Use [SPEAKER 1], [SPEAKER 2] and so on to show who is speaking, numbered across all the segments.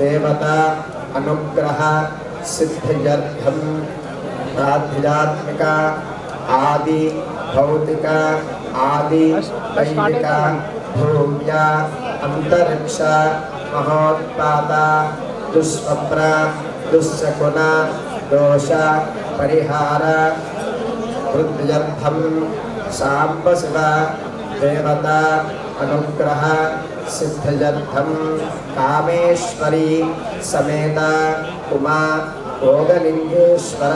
[SPEAKER 1] देवता अनुग्रह सिद्ध्यर्थम आध्यात्मिक आदि भौतिक आदि दैविक भूम्या अंतरिक्ष महोत्पाद दुष्स्वप्न दुष्शकुन दोष परिहार वृद्ध्यर्थम सांब शिव देवता अनुग्रह सिद्ध्यर्थम कामेश्वरी समेत उमा भोगलिंगेश्वर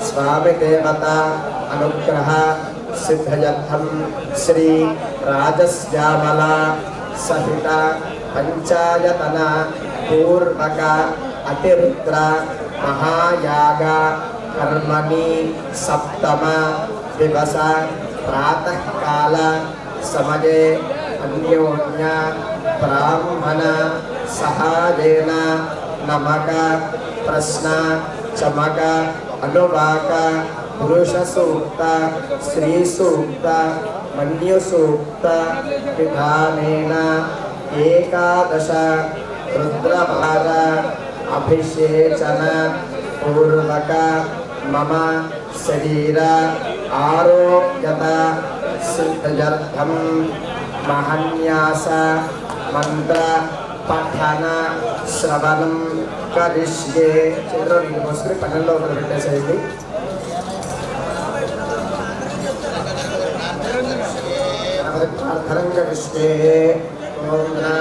[SPEAKER 1] स्वामी देवता अनुग्रह सिद्ध्यर्थम श्री राजश्यामला सहित पंचायतन पूर्वक अतिरुद्र महायाग कर्मणि सप्तम दिवस प्रातः काल समये अन्योन्य ब्राह्मण सहायेन नमक प्रश्न चमक अनुवाक पुरुष सूक्त स्त्री सूक्त मन्यु सूक्त विधानेन एकादश रुद्रभार अभिषेचन पूर्वक मम शरीर आरोग्यता सिद्ध्यर्थम महन्यास मंत्र पठन श्रवणं करिष्ये चंद्रलिंगोस्करी पठनలో మొదలుపెట్టేసేయండి प्रार्थनं करिष्ये